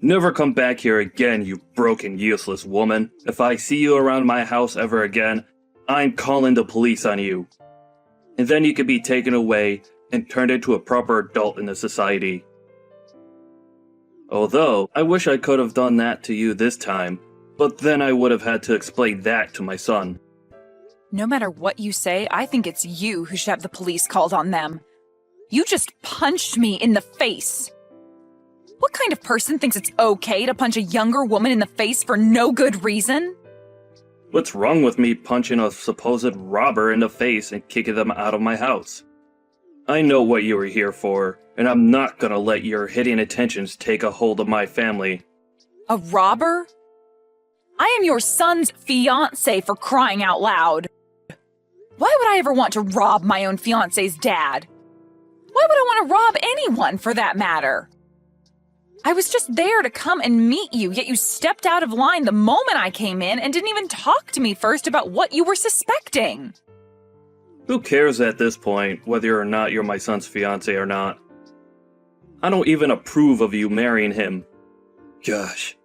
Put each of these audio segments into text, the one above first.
Never come back here again, you broken, useless woman. If I see you around my house ever again, I'm calling the police on you. And then you could be taken away and turned into a proper adult in the society. Although, I wish I could have done that to you this time, but then I would have had to explain that to my son. No matter what you say, I think it's you who should have the police called on them. You just punched me in the face. What kind of person thinks it's okay to punch a younger woman in the face for no good reason? What's wrong with me punching a supposed robber in the face and kicking them out of my house? I know what you were here for, and I'm not gonna let your hitting attentions take a hold of my family. A robber? I am your son's fiancé, for crying out loud. Why would I ever want to rob my own fiancé's dad? Why would I want to rob anyone, for that matter? I was just there to come and meet you, yet you stepped out of line the moment I came in and didn't even talk to me first about what you were suspecting. Who cares at this point whether or not you're my son's fiancé or not? I don't even approve of you marrying him. Gosh.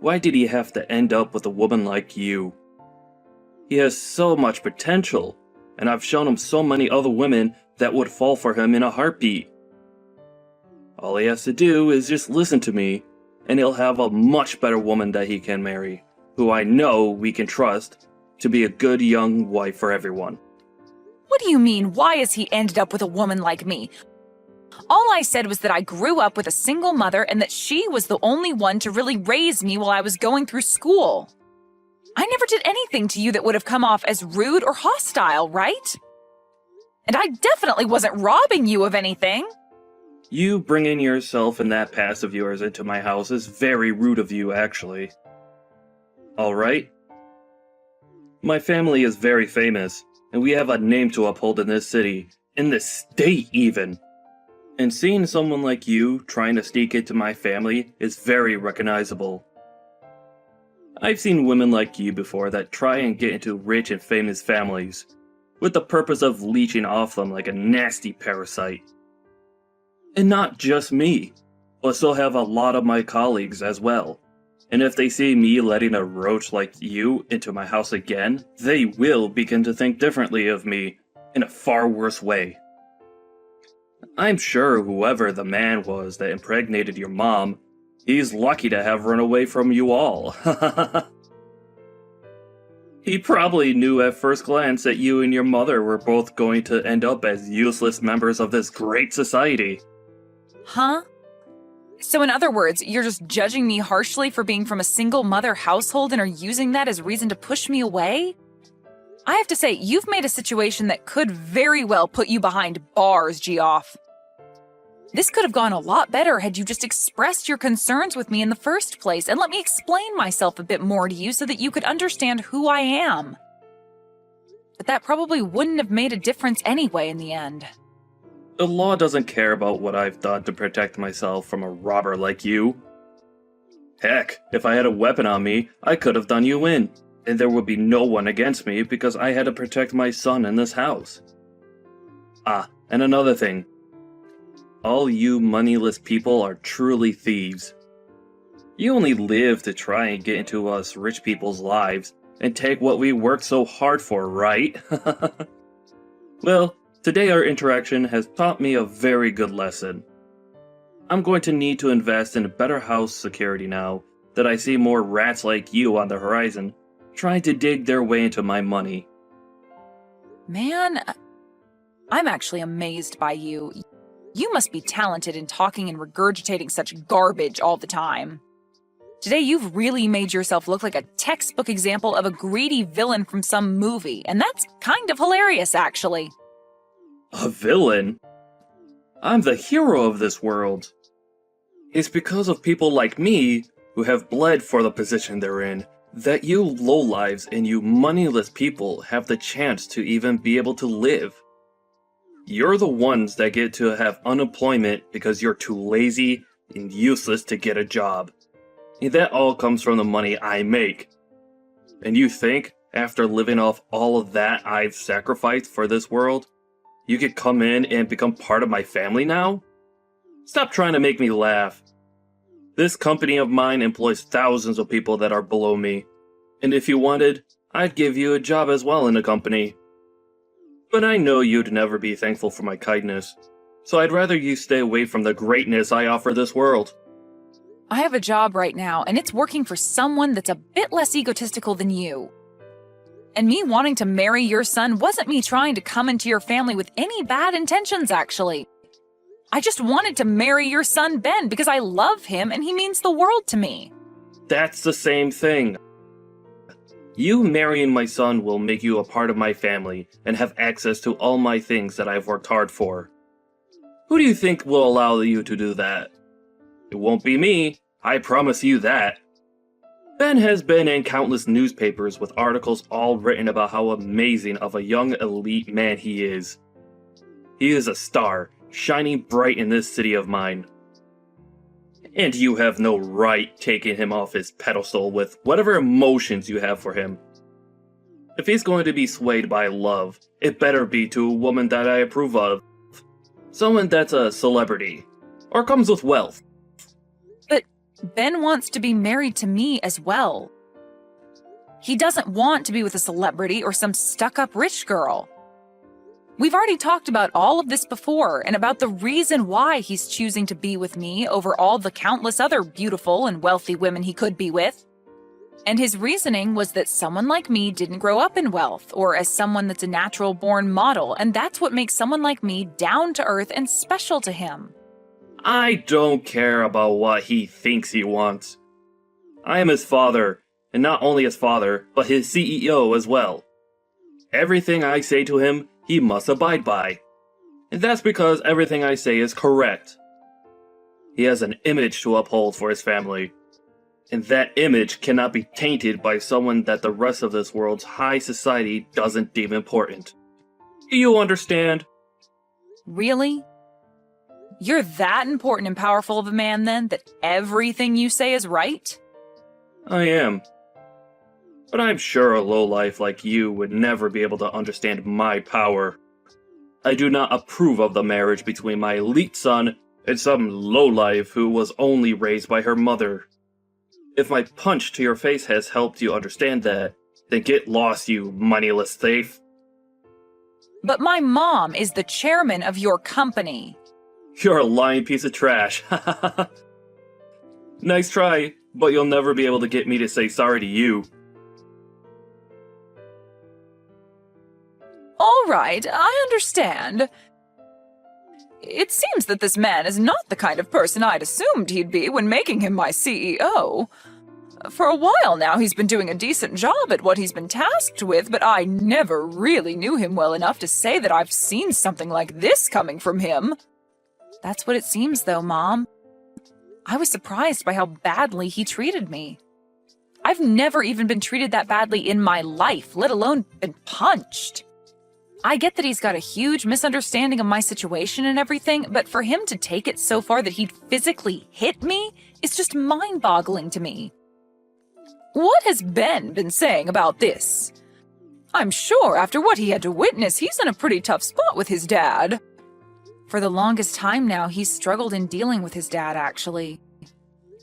Why did he have to end up with a woman like you? He has so much potential, and I've shown him so many other women that would fall for him in a heartbeat. All he has to do is just listen to me, and he'll have a much better woman that he can marry, who I know we can trust to be a good young wife for everyone. What do you mean, why has he ended up with a woman like me? All I said was that I grew up with a single mother and that she was the only one to really raise me while I was going through school. I never did anything to you that would have come off as rude or hostile, right? And I definitely wasn't robbing you of anything. You bringing yourself and that past of yours into my house is very rude of you, actually. Alright? My family is very famous, and we have a name to uphold in this city, in this state even. And seeing someone like you trying to sneak into my family is very recognizable. I've seen women like you before that try and get into rich and famous families, with the purpose of leeching off them like a nasty parasite. And not just me, but so have a lot of my colleagues as well. And if they see me letting a roach like you into my house again, they will begin to think differently of me in a far worse way. I'm sure whoever the man was that impregnated your mom, he's lucky to have run away from you all. He probably knew at first glance that you and your mother were both going to end up as useless members of this great society. Huh? So in other words, you're just judging me harshly for being from a single mother household and are using that as reason to push me away? I have to say, you've made a situation that could very well put you behind bars, Geoff. This could have gone a lot better had you just expressed your concerns with me in the first place and let me explain myself a bit more to you so that you could understand who I am. But that probably wouldn't have made a difference anyway in the end. The law doesn't care about what I've done to protect myself from a robber like you. Heck, if I had a weapon on me, I could have done you in, and there would be no one against me because I had to protect my son in this house. Ah, and another thing. All you moneyless people are truly thieves. You only live to try and get into us rich people's lives and take what we worked so hard for, right? Well, today our interaction has taught me a very good lesson. I'm going to need to invest in better house security now that I see more rats like you on the horizon trying to dig their way into my money. Man, I'm actually amazed by you. You must be talented in talking and regurgitating such garbage all the time. Today you've really made yourself look like a textbook example of a greedy villain from some movie, and that's kind of hilarious, actually. A villain? I'm the hero of this world. It's because of people like me, who have bled for the position they're in, that you lowlives and you moneyless people have the chance to even be able to live. You're the ones that get to have unemployment because you're too lazy and useless to get a job. And that all comes from the money I make. And you think, after living off all of that I've sacrificed for this world, you could come in and become part of my family now? Stop trying to make me laugh. This company of mine employs thousands of people that are below me. And if you wanted, I'd give you a job as well in the company. But I know you'd never be thankful for my kindness, so I'd rather you stay away from the greatness I offer this world. I have a job right now, and it's working for someone that's a bit less egotistical than you. And me wanting to marry your son wasn't me trying to come into your family with any bad intentions, actually. I just wanted to marry your son, Ben, because I love him and he means the world to me. That's the same thing. You marrying my son will make you a part of my family and have access to all my things that I've worked hard for. Who do you think will allow you to do that? It won't be me, I promise you that. Ben has been in countless newspapers with articles all written about how amazing of a young elite man he is. He is a star, shining bright in this city of mine. And you have no right taking him off his pedestal with whatever emotions you have for him. If he's going to be swayed by love, it better be to a woman that I approve of. Someone that's a celebrity, or comes with wealth. But Ben wants to be married to me as well. He doesn't want to be with a celebrity or some stuck-up rich girl. We've already talked about all of this before and about the reason why he's choosing to be with me over all the countless other beautiful and wealthy women he could be with. And his reasoning was that someone like me didn't grow up in wealth or as someone that's a natural-born model, and that's what makes someone like me down to earth and special to him. I don't care about what he thinks he wants. I am his father, and not only his father, but his CEO as well. Everything I say to him, he must abide by. And that's because everything I say is correct. He has an image to uphold for his family. And that image cannot be tainted by someone that the rest of this world's high society doesn't deem important. Do you understand? Really? You're that important and powerful of a man, then, that everything you say is right? I am. But I'm sure a lowlife like you would never be able to understand my power. I do not approve of the marriage between my elite son and some lowlife who was only raised by her mother. If my punch to your face has helped you understand that, then get lost, you moneyless thief. But my mom is the chairman of your company. You're a lying piece of trash. Nice try, but you'll never be able to get me to say sorry to you. All right, I understand. It seems that this man is not the kind of person I'd assumed he'd be when making him my CEO. For a while now, he's been doing a decent job at what he's been tasked with, but I never really knew him well enough to say that I've seen something like this coming from him. That's what it seems, though, Mom. I was surprised by how badly he treated me. I've never even been treated that badly in my life, let alone been punched. I get that he's got a huge misunderstanding of my situation and everything, but for him to take it so far that he'd physically hit me is just mind-boggling to me. What has Ben been saying about this? I'm sure after what he had to witness, he's in a pretty tough spot with his dad. For the longest time now, he's struggled in dealing with his dad, actually.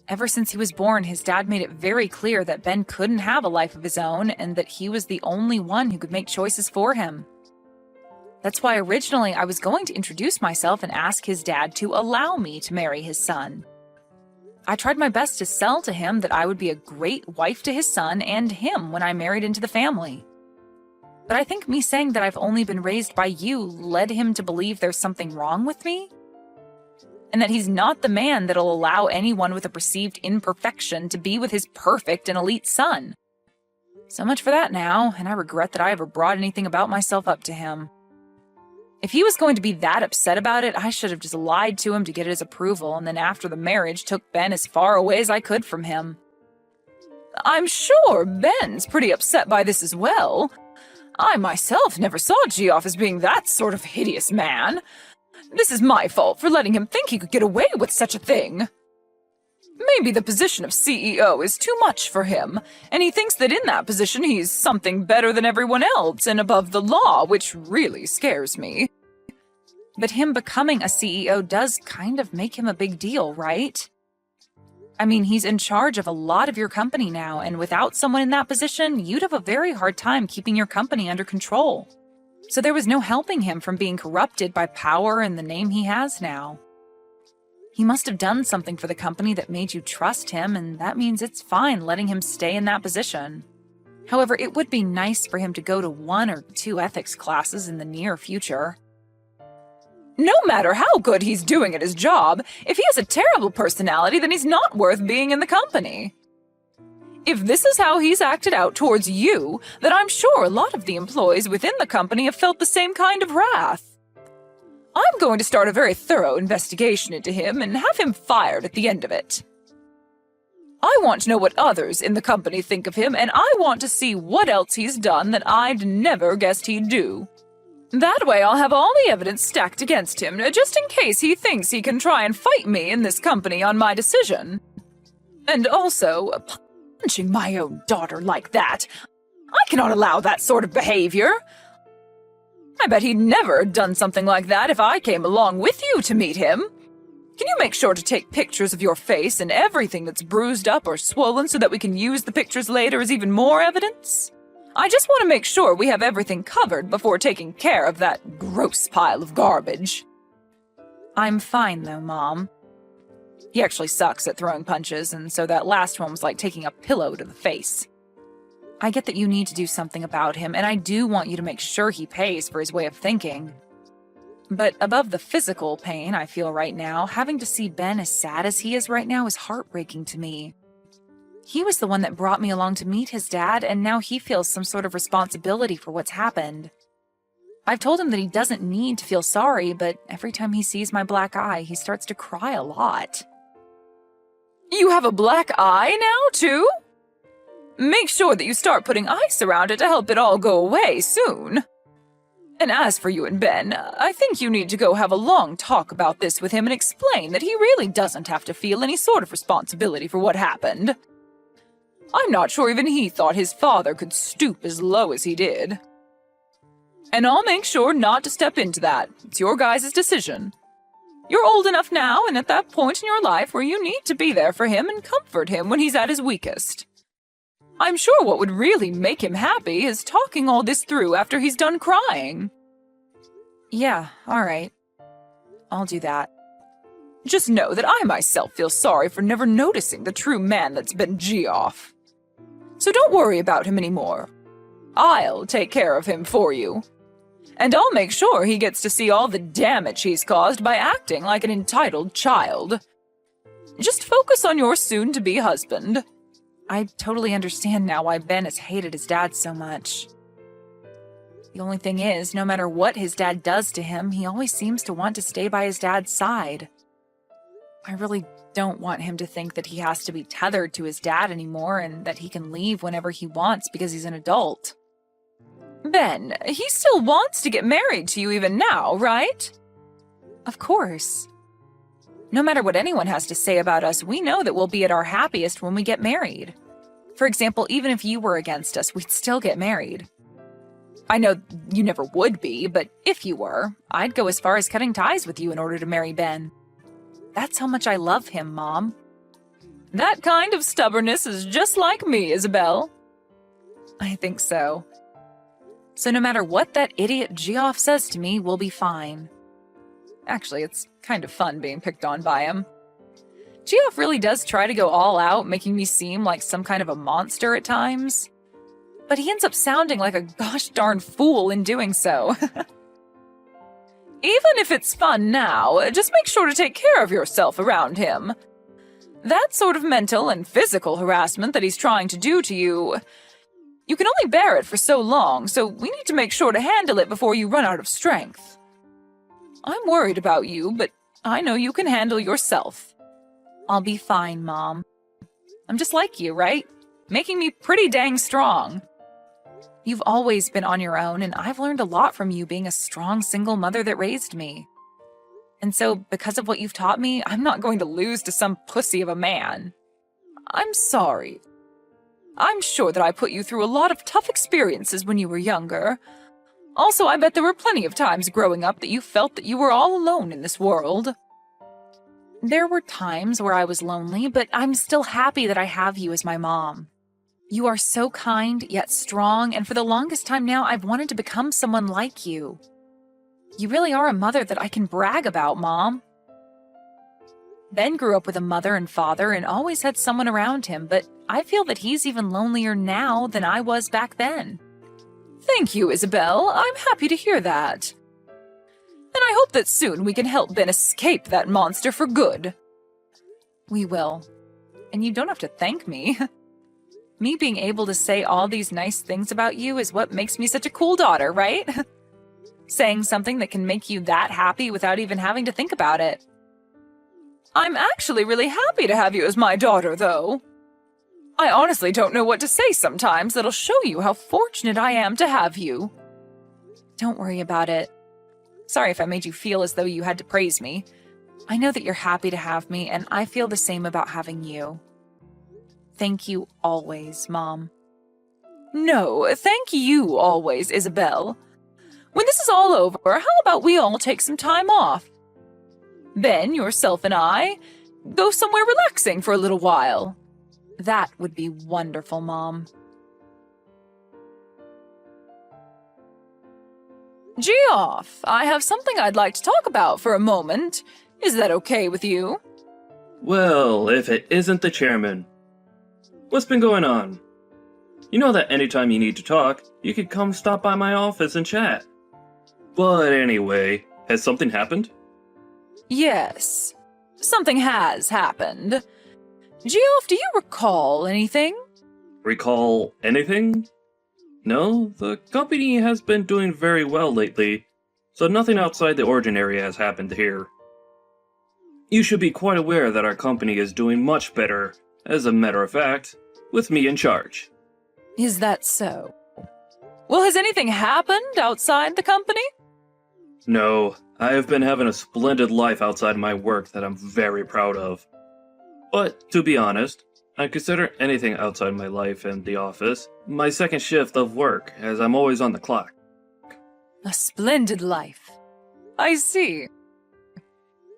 Ever since he was born, his dad made it very clear that Ben couldn't have a life of his own and that he was the only one who could make choices for him. That's why originally I was going to introduce myself and ask his dad to allow me to marry his son. I tried my best to sell to him that I would be a great wife to his son and him when I married into the family. But I think me saying that I've only been raised by you led him to believe there's something wrong with me, and that he's not the man that'll allow anyone with a perceived imperfection to be with his perfect and elite son. So much for that now, and I regret that I ever brought anything about myself up to him. If he was going to be that upset about it, I should have just lied to him to get his approval, and then after the marriage took Ben as far away as I could from him. I'm sure Ben's pretty upset by this as well. I myself never saw Geoff as being that sort of hideous man. This is my fault for letting him think he could get away with such a thing. Maybe the position of CEO is too much for him, and he thinks that in that position he's something better than everyone else and above the law, which really scares me. But him becoming a CEO does kind of make him a big deal, right? I mean, he's in charge of a lot of your company now, and without someone in that position, you'd have a very hard time keeping your company under control. So there was no helping him from being corrupted by power and the name he has now. He must have done something for the company that made you trust him, and that means it's fine letting him stay in that position. However, it would be nice for him to go to 1 or 2 ethics classes in the near future. No matter how good he's doing at his job, if he has a terrible personality, then he's not worth being in the company. If this is how he's acted out towards you, then I'm sure a lot of the employees within the company have felt the same kind of wrath. I'm going to start a very thorough investigation into him and have him fired at the end of it. I want to know what others in the company think of him, and I want to see what else he's done that I'd never guessed he'd do. That way I'll have all the evidence stacked against him, just in case he thinks he can try and fight me in this company on my decision. And also, punching my own daughter like that, I cannot allow that sort of behavior. I bet he'd never done something like that if I came along with you to meet him. Can you make sure to take pictures of your face and everything that's bruised up or swollen so that we can use the pictures later as even more evidence? I just want to make sure we have everything covered before taking care of that gross pile of garbage. I'm fine though, Mom. He actually sucks at throwing punches, and so that last one was like taking a pillow to the face. I get that you need to do something about him, and I do want you to make sure he pays for his way of thinking. But above the physical pain I feel right now, having to see Ben as sad as he is right now is heartbreaking to me. He was the one that brought me along to meet his dad, and now he feels some sort of responsibility for what's happened. I've told him that he doesn't need to feel sorry, but every time he sees my black eye, he starts to cry a lot. You have a black eye now, too? Make sure that you start putting ice around it to help it all go away soon. And as for you and Ben, I think you need to go have a long talk about this with him and explain that he really doesn't have to feel any sort of responsibility for what happened. I'm not sure even he thought his father could stoop as low as he did. And I'll make sure not to step into that. It's your guys' decision. You're old enough now and at that point in your life where you need to be there for him and comfort him when he's at his weakest. I'm sure what would really make him happy is talking all this through after he's done crying. Yeah, all right. I'll do that. Just know that I myself feel sorry for never noticing the true man that's been Geoff. So don't worry about him anymore. I'll take care of him for you. And I'll make sure he gets to see all the damage he's caused by acting like an entitled child. Just focus on your soon-to-be husband. I totally understand now why Ben has hated his dad so much. The only thing is, no matter what his dad does to him, he always seems to want to stay by his dad's side. I really don't want him to think that he has to be tethered to his dad anymore and that he can leave whenever he wants because he's an adult. Ben, he still wants to get married to you even now, right? Of course. No matter what anyone has to say about us, we know that we'll be at our happiest when we get married. For example, even if you were against us, we'd still get married. I know you never would be, but if you were, I'd go as far as cutting ties with you in order to marry Ben. That's how much I love him, Mom. That kind of stubbornness is just like me, Isabel. I think so. So no matter what that idiot Geoff says to me, we'll be fine. Actually, it's kind of fun being picked on by him. Geoff really does try to go all out, making me seem like some kind of a monster at times. But he ends up sounding like a gosh darn fool in doing so. Even if it's fun now, just make sure to take care of yourself around him. That sort of mental and physical harassment that he's trying to do to you, you can only bear it for so long, so we need to make sure to handle it before you run out of strength. I'm worried about you, but I know you can handle yourself. I'll be fine, Mom. I'm just like you, right? Making me pretty dang strong. You've always been on your own, and I've learned a lot from you being a strong single mother that raised me. And so, because of what you've taught me, I'm not going to lose to some pussy of a man. I'm sorry. I'm sure that I put you through a lot of tough experiences when you were younger. Also, I bet there were plenty of times growing up that you felt that you were all alone in this world. There were times where I was lonely, but I'm still happy that I have you as my mom. You are so kind, yet strong, and for the longest time now, I've wanted to become someone like you. You really are a mother that I can brag about, Mom. Ben grew up with a mother and father and always had someone around him, but I feel that he's even lonelier now than I was back then. Thank you, Isabel. I'm happy to hear that. And I hope that soon we can help Ben escape that monster for good. We will. And you don't have to thank me. Me being able to say all these nice things about you is what makes me such a cool daughter, right? Saying something that can make you that happy without even having to think about it. I'm actually really happy to have you as my daughter, though. I honestly don't know what to say sometimes that'll show you how fortunate I am to have you. Don't worry about it. Sorry if I made you feel as though you had to praise me. I know that you're happy to have me, and I feel the same about having you. Thank you always, Mom. No, thank you always, Isabel. When this is all over, how about we all take some time off? Ben, yourself, and I go somewhere relaxing for a little while. That would be wonderful, Mom. Geoff, I have something I'd like to talk about for a moment. Is that okay with you? Well, if it isn't the chairman. What's been going on? You know that anytime you need to talk, you could come stop by my office and chat. But anyway, has something happened? Yes, something has happened. Geoff, do you recall anything? Recall anything? No, the company has been doing very well lately, so nothing outside the ordinary has happened here. You should be quite aware that our company is doing much better, as a matter of fact, with me in charge. Is that so? Well, has anything happened outside the company? No, I have been having a splendid life outside my work that I'm very proud of. But, to be honest, I consider anything outside my life and the office my second shift of work, as I'm always on the clock. A splendid life. I see.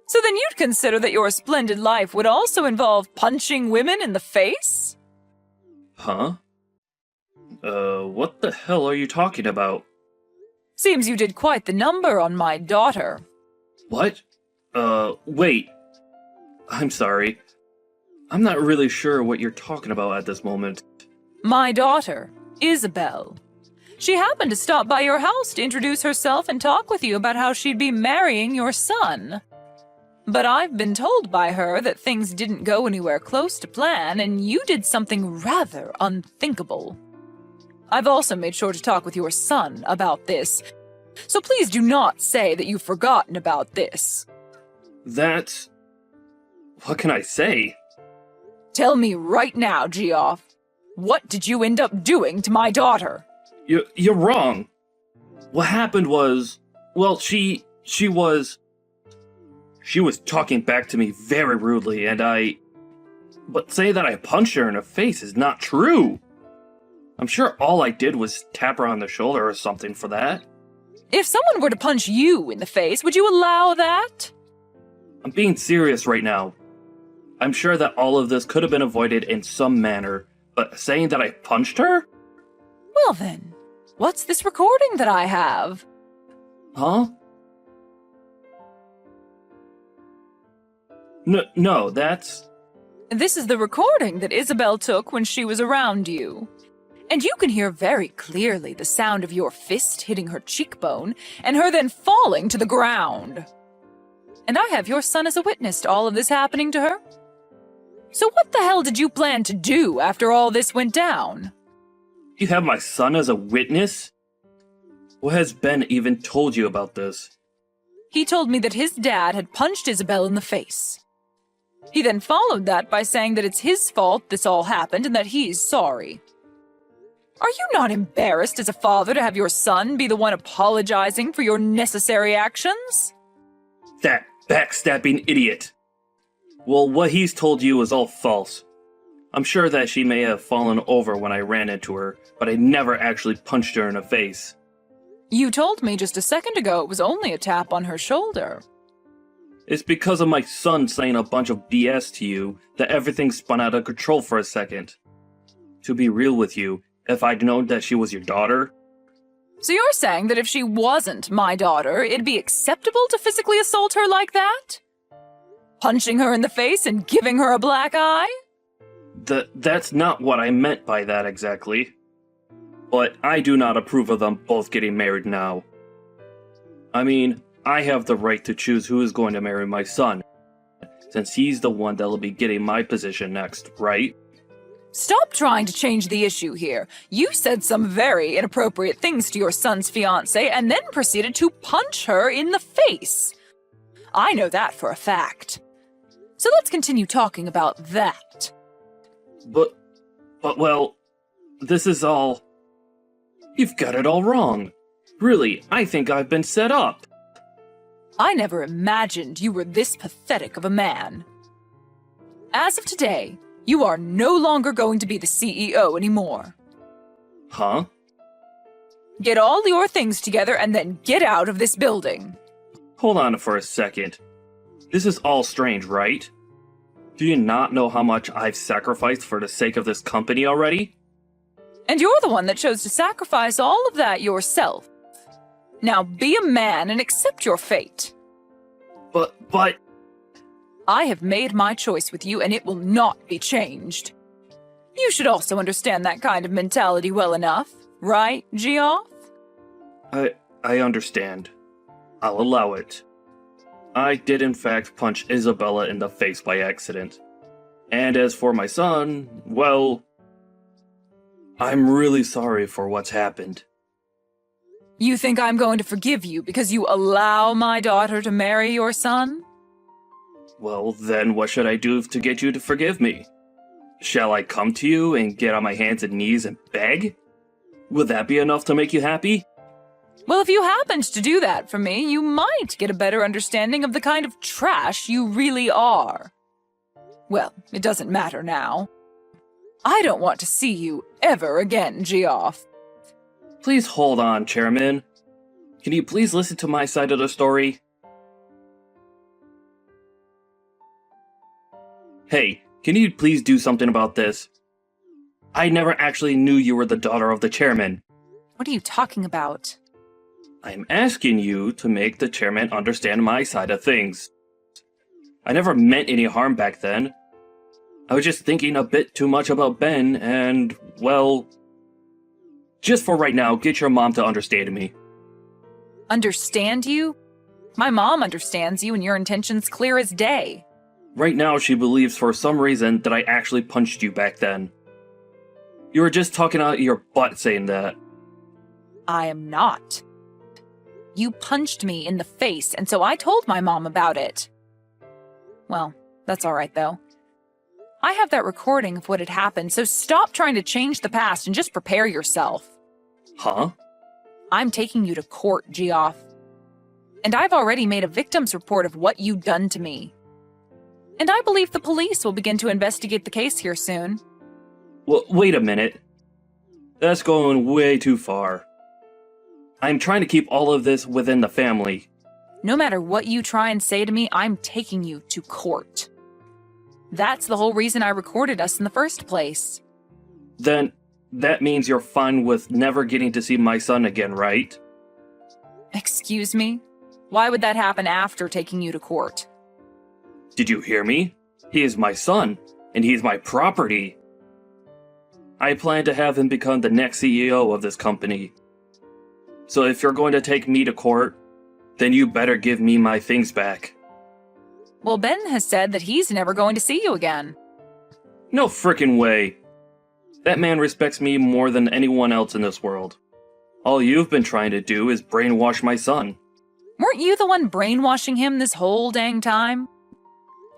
So then you'd consider that your splendid life would also involve punching women in the face? Huh? What the hell are you talking about? Seems you did quite the number on my daughter. What? Wait. I'm sorry. I'm not really sure what you're talking about at this moment. My daughter, Isabel. She happened to stop by your house to introduce herself and talk with you about how she'd be marrying your son. But I've been told by her that things didn't go anywhere close to plan, and you did something rather unthinkable. I've also made sure to talk with your son about this, so please do not say that you've forgotten about this. That's... What can I say? Tell me right now, Geoff. What did you end up doing to my daughter? You're wrong. What happened was... Well, she was talking back to me very rudely, and But say that I punched her in the face is not true. I'm sure all I did was tap her on the shoulder or something for that. If someone were to punch you in the face, would you allow that? I'm being serious right now. I'm sure that all of this could have been avoided in some manner, but saying that I punched her? Well then, what's this recording that I have? Huh? No, that's... This is the recording that Isabel took when she was around you. And you can hear very clearly the sound of your fist hitting her cheekbone and her then falling to the ground. And I have your son as a witness to all of this happening to her. So what the hell did you plan to do after all this went down? You have my son as a witness? What has Ben even told you about this? He told me that his dad had punched Isabel in the face. He then followed that by saying that it's his fault this all happened and that he's sorry. Are you not embarrassed as a father to have your son be the one apologizing for your necessary actions? That backstabbing idiot! Well, what he's told you is all false. I'm sure that she may have fallen over when I ran into her, but I never actually punched her in the face. You told me just a second ago it was only a tap on her shoulder. It's because of my son saying a bunch of BS to you that everything spun out of control for a second. To be real with you, if I'd known that she was your daughter... So you're saying that if she wasn't my daughter, it'd be acceptable to physically assault her like that? Punching her in the face and giving her a black eye? That's not what I meant by that exactly. But I do not approve of them both getting married now. I mean, I have the right to choose who is going to marry my son, since he's the one that'll be getting my position next, right? Stop trying to change the issue here. You said some very inappropriate things to your son's fiancée and then proceeded to punch her in the face. I know that for a fact. So let's continue talking about that. But well, this is all... You've got it all wrong. Really, I think I've been set up. I never imagined you were this pathetic of a man. As of today, you are no longer going to be the CEO anymore. Huh? Get all your things together and then get out of this building. Hold on for a second. This is all strange, right? Do you not know how much I've sacrificed for the sake of this company already? And you're the one that chose to sacrifice all of that yourself. Now be a man and accept your fate. But... I have made my choice with you and it will not be changed. You should also understand that kind of mentality well enough, right, Geoff? I understand. I'll allow it. I did in fact punch Isabella in the face by accident. And as for my son, well... I'm really sorry for what's happened. You think I'm going to forgive you because you allow my daughter to marry your son? Well, then what should I do to get you to forgive me? Shall I come to you and get on my hands and knees and beg? Would that be enough to make you happy? Well, if you happened to do that for me, you might get a better understanding of the kind of trash you really are. Well, it doesn't matter now. I don't want to see you ever again, Geoff. Please hold on, Chairman. Can you please listen to my side of the story? Hey, can you please do something about this? I never actually knew you were the daughter of the chairman. What are you talking about? I'm asking you to make the chairman understand my side of things. I never meant any harm back then. I was just thinking a bit too much about Ben and, well... Just for right now, get your mom to understand me. Understand you? My mom understands you and your intentions clear as day. Right now, she believes for some reason that I actually punched you back then. You were just talking out your butt saying that. I am not. You punched me in the face, and so I told my mom about it. Well, that's all right, though. I have that recording of what had happened, so stop trying to change the past and just prepare yourself. Huh? I'm taking you to court, Geoff. And I've already made a victim's report of what you've done to me. And I believe the police will begin to investigate the case here soon. Well, wait a minute. That's going way too far. I'm trying to keep all of this within the family. No matter what you try and say to me, I'm taking you to court. That's the whole reason I recorded us in the first place. Then, that means you're fine with never getting to see my son again, right? Excuse me? Why would that happen after taking you to court? Did you hear me? He is my son, and he's my property. I plan to have him become the next CEO of this company. So if you're going to take me to court, then you better give me my things back. Well, Ben has said that he's never going to see you again. No frickin' way. That man respects me more than anyone else in this world. All you've been trying to do is brainwash my son. Weren't you the one brainwashing him this whole dang time?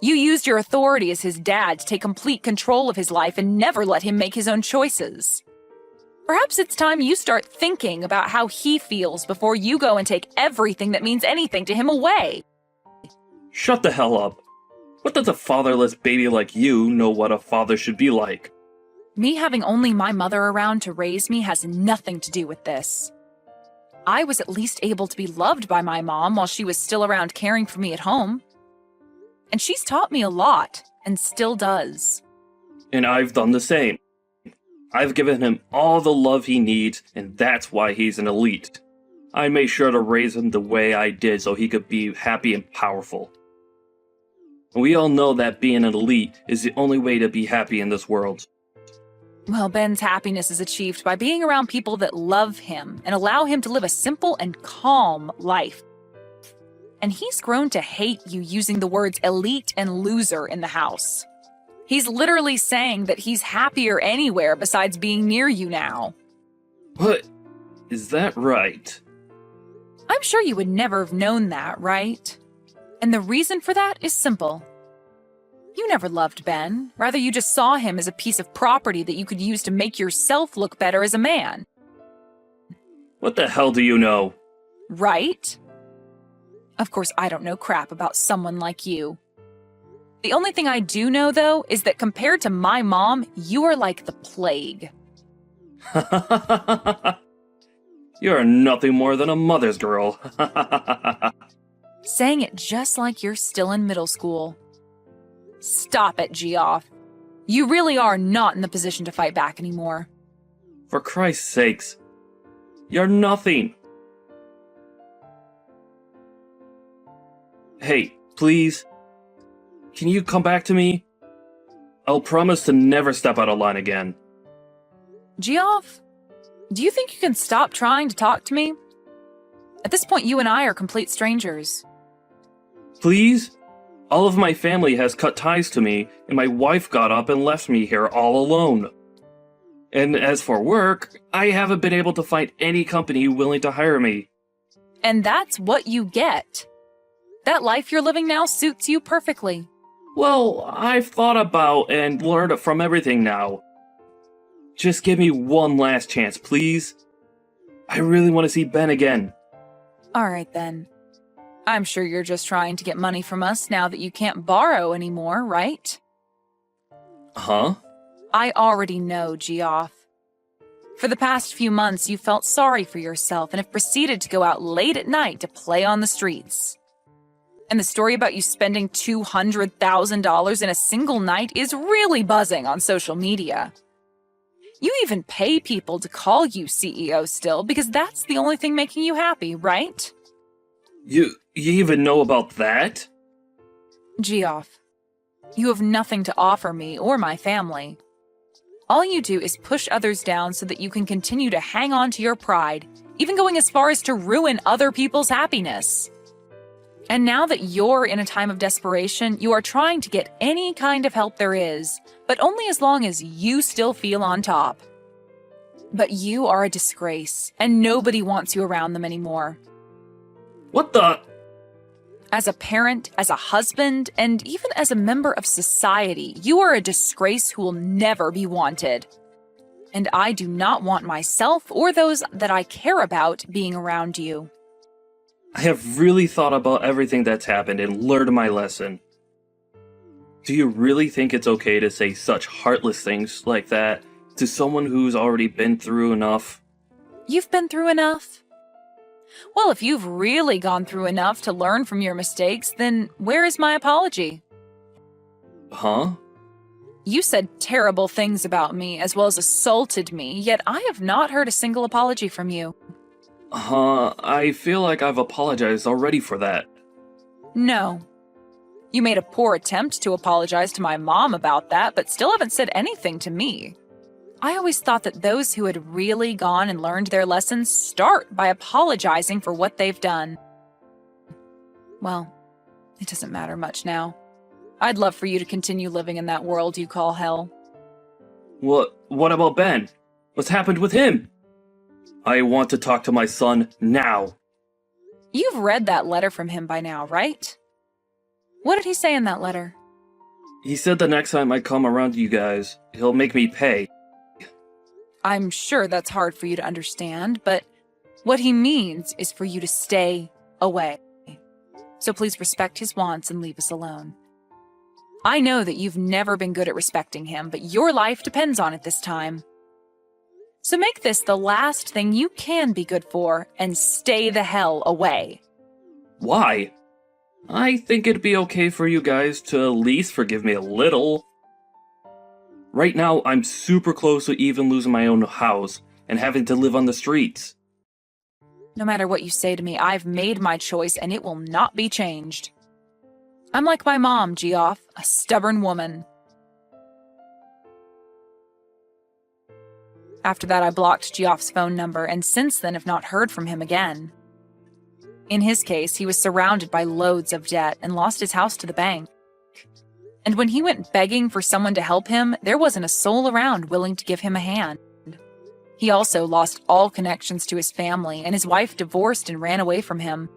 You used your authority as his dad to take complete control of his life and never let him make his own choices. Perhaps it's time you start thinking about how he feels before you go and take everything that means anything to him away. Shut the hell up. What does a fatherless baby like you know what a father should be like? Me having only my mother around to raise me has nothing to do with this. I was at least able to be loved by my mom while she was still around caring for me at home. And she's taught me a lot, and still does. And I've done the same. I've given him all the love he needs, and that's why he's an elite. I made sure to raise him the way I did so he could be happy and powerful. And we all know that being an elite is the only way to be happy in this world. Well, Ben's happiness is achieved by being around people that love him and allow him to live a simple and calm life. And he's grown to hate you using the words elite and loser in the house. He's literally saying that he's happier anywhere besides being near you now. What? Is that right? I'm sure you would never have known that, right? And the reason for that is simple. You never loved Ben. Rather, you just saw him as a piece of property that you could use to make yourself look better as a man. What the hell do you know? Right? Of course, I don't know crap about someone like you. The only thing I do know, though, is that compared to my mom, you are like the plague. You're nothing more than a mother's girl. Saying it just like you're still in middle school. Stop it, Geoff. You really are not in the position to fight back anymore. For Christ's sakes. You're nothing. Hey, please. Can you come back to me? I'll promise to never step out of line again. Geoff, do you think you can stop trying to talk to me? At this point, you and I are complete strangers. Please? All of my family has cut ties to me, and my wife got up and left me here all alone. And as for work, I haven't been able to find any company willing to hire me. And that's what you get. That life you're living now suits you perfectly. Well, I've thought about and learned from everything now. Just give me one last chance, please. I really want to see Ben again. All right, then. I'm sure you're just trying to get money from us now that you can't borrow anymore, right? Huh? I already know, Geoff. For the past few months, you felt sorry for yourself and have proceeded to go out late at night to play on the streets. And the story about you spending $200,000 in a single night is really buzzing on social media. You even pay people to call you CEO still because that's the only thing making you happy, right? You even know about that? Geoff, you have nothing to offer me or my family. All you do is push others down so that you can continue to hang on to your pride, even going as far as to ruin other people's happiness. And now that you're in a time of desperation, you are trying to get any kind of help there is, but only as long as you still feel on top. But you are a disgrace, and nobody wants you around them anymore. What the? As a parent, as a husband, and even as a member of society, you are a disgrace who will never be wanted. And I do not want myself or those that I care about being around you. I have really thought about everything that's happened and learned my lesson. Do you really think it's okay to say such heartless things like that to someone who's already been through enough? You've been through enough? Well, if you've really gone through enough to learn from your mistakes, then where is my apology? Huh? You said terrible things about me as well as assaulted me, yet I have not heard a single apology from you. I feel like I've apologized already for that. No. You made a poor attempt to apologize to my mom about that, but still haven't said anything to me. I always thought that those who had really gone and learned their lessons start by apologizing for what they've done. Well, it doesn't matter much now. I'd love for you to continue living in that world you call hell. What about Ben? What's happened with him? I want to talk to my son now. You've read that letter from him by now, right? What did he say in that letter? He said the next time I come around you guys, he'll make me pay. I'm sure that's hard for you to understand, but what he means is for you to stay away. So please respect his wants and leave us alone. I know that you've never been good at respecting him, but your life depends on it this time. So make this the last thing you can be good for and stay the hell away. Why? I think it'd be okay for you guys to at least forgive me a little. Right now, I'm super close to even losing my own house and having to live on the streets. No matter what you say to me, I've made my choice and it will not be changed. I'm like my mom, Geoff, a stubborn woman. After that, I blocked Geoff's phone number and since then have not heard from him again. In his case, he was surrounded by loads of debt and lost his house to the bank. And when he went begging for someone to help him, there wasn't a soul around willing to give him a hand. He also lost all connections to his family, and his wife divorced and ran away from him.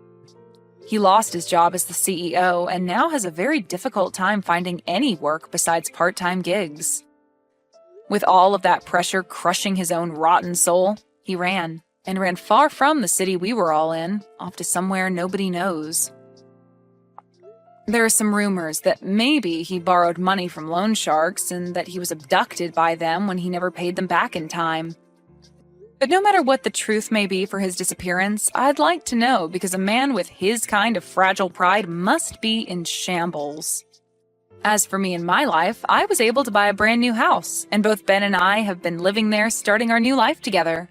He lost his job as the CEO and now has a very difficult time finding any work besides part-time gigs. With all of that pressure crushing his own rotten soul, he ran far from the city we were all in, off to somewhere nobody knows. There are some rumors that maybe he borrowed money from loan sharks and that he was abducted by them when he never paid them back in time. But no matter what the truth may be for his disappearance, I'd like to know because a man with his kind of fragile pride must be in shambles. As for me and my life, I was able to buy a brand new house, and both Ben and I have been living there starting our new life together.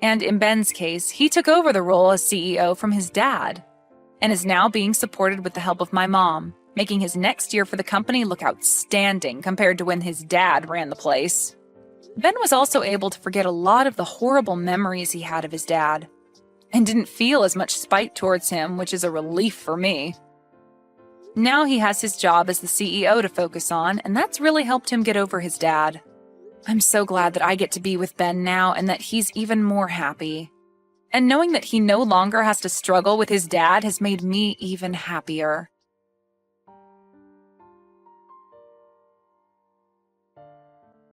And in Ben's case, he took over the role as CEO from his dad, and is now being supported with the help of my mom, making his next year for the company look outstanding compared to when his dad ran the place. Ben was also able to forget a lot of the horrible memories he had of his dad, and didn't feel as much spite towards him, which is a relief for me. Now he has his job as the CEO to focus on, and that's really helped him get over his dad. I'm so glad that I get to be with Ben now and that he's even more happy. And knowing that he no longer has to struggle with his dad has made me even happier.